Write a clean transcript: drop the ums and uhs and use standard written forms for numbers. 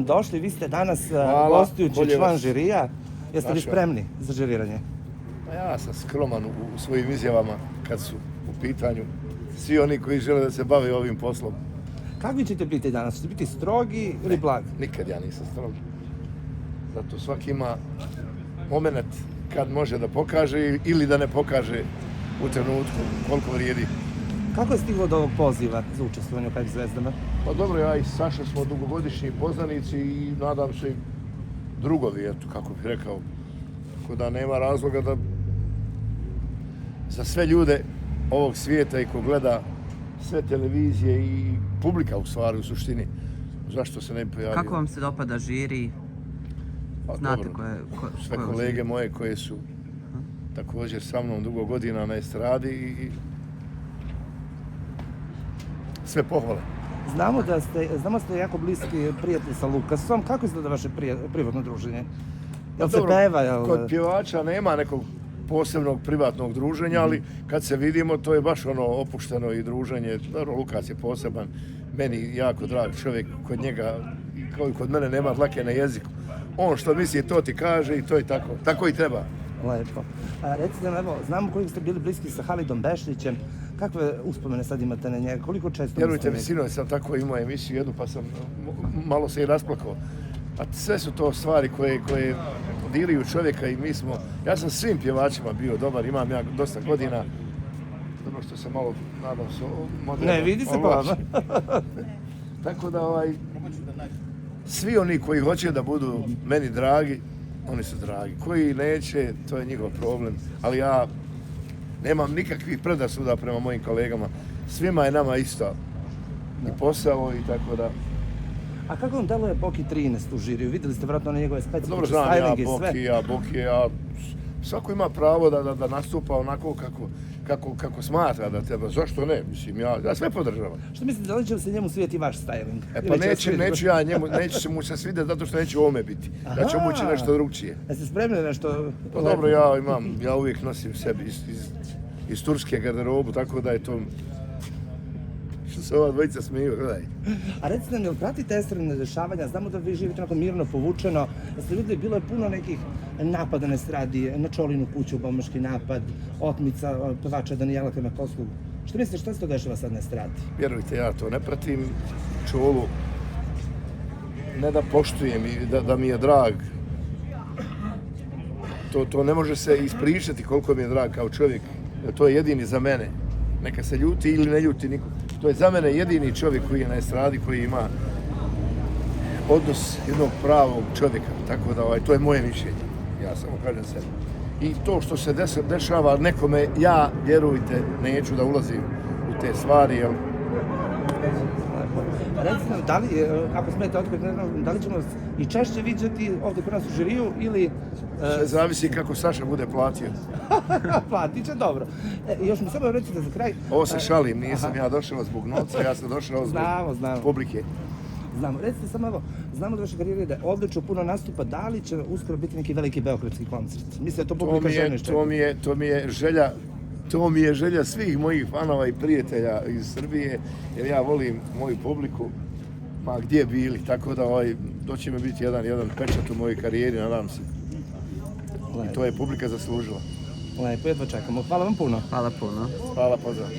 Došli, vi ste danas gostujući član žirija. Jeste li spremni za žiriranje? Pa ja sam skroman u svojim izjavama kad su u pitanju svi oni koji žele da se bave ovim poslom. Kakvi ćete biti danas? Ćete biti strogi ili blagi? Nikad ja nisam strog. Zato svaki ima moment kad može da pokaže ili da ne pokaže u trenutku koliko vrijedi. Kako je stiglo do ovog poziva za učestvovanje u Pep zvezdama? Pa dobro, ja i Saša smo dugogodišnji poznanici i nadam se drugovi, eto, kako bih rekao. Tako da nema razloga da za sve ljude ovog svijeta i ko gleda sve televizije i publika u stvari u suštini, zašto se ne bi pojavio. Kako vam se dopada žiri? Znate dobro, ko sve kolege moje koje su također sa mnom dugo godina na estradi i sve pohvale. Znamo da ste jako bliski prijatelj sa Lukasom. Kako izgleda vaše privatno druženje? Jel se peva? Kod pjevača nema nekog posebnog privatnog druženja, ali kad se vidimo, to je baš ono opušteno i druženje. Dobro, Lukas je poseban, meni jako drag čovjek, kod njega, kao i kod mene, nema dlake na jeziku. On što misli, to ti kaže i to je tako. Tako i treba. Lepo. Recite nam, evo, znamo koliko ste bili bliski sa Halidom Bešlićem. Kakve uspomene sad imate na njega? Koliko često? Vjerujte mi, sinoć sam tako imao emisiju jednu, pa sam malo se i rasplakao. A sve su to stvari koje diraju čovjeka i mi smo... Ja sam svim pjevačima bio dobar, imam ja dosta godina. Dobro što sam malo, nadam se, moderno. Ne, vidi se po vama. Tako da, svi oni koji hoće da budu meni dragi, oni su dragi. Koji neće, to je njihov problem. Ali ja nemam nikakvih predrasuda prema mojim kolegama. Svima je nama isto. I posao i tako da... A kako vam deluje Boki 13 u žiriju? Vidjeli ste vjerojatno na njegove specifične dobro, znam styling i sve. Boki, svako ima pravo da nastupa onako kako smatra da treba. Zašto ne? Mislim, ja sve podržavam. Što mislite, da li će se njemu svijeti vaš styling? Pa neće mu se svidjeti zato što neće ovome biti. Ja ću mu ići nešto drugčije. Jeste spremni nešto? Pa dobro, ja uvijek nosim sebi iz turske garderobu, tako da je to... Što se ova dvojica smiju, gledaj. A recite nam, jel pratite estradne dešavanja? Znamo da vi živite onako mirno povučeno. Jeste vidjeli, bilo je puno nekih napada na estradi, na Čolinu kuću, bombaški napad, otmica pevača Danijela Kemakovskog. Što mislite, što se to dešava sad na estradi? Vjerujte, ja to ne pratim. Čolu, ne da poštujem i da mi je drag. To ne može se ispričati koliko mi je drag kao čovjek. To je jedini za mene. Neka se ljuti ili ne ljuti niko. To je za mene jedini čovjek koji je na estradi, koji ima odnos jednog pravog čovjeka. Tako da to je moje mišljenje. Ja samo kažem sebi. I to što se dešava nekome, ja, vjerujte, neću da ulazim u te stvari, jel? Recite nam, da li, ako smijete otkriti, da li ćemo i češće viđati ovdje kod nas u žiriju ili... Sve zavisi kako Saša bude platio. Platit će, dobro. I još mi samo recite za kraj... Ovo se šalim, nisam ja došao zbog novca, ja sam došao zbog publike. Znamo, recite samo evo, znamo da vaša karijera ide odlično, puno nastupa, da li će uskoro biti neki veliki beogradski koncert? Mislim da to publika žene iščeka. To mi je želja svih mojih fanova i prijatelja iz Srbije, jer ja volim moju publiku, ma gdje bili, tako da to će mi biti jedan pečat u mojoj karijeri, nadam se. I to je publika zaslužila. Lepo, jedva čekamo. Hvala vam puno. Hvala puno. Hvala, pozdrav.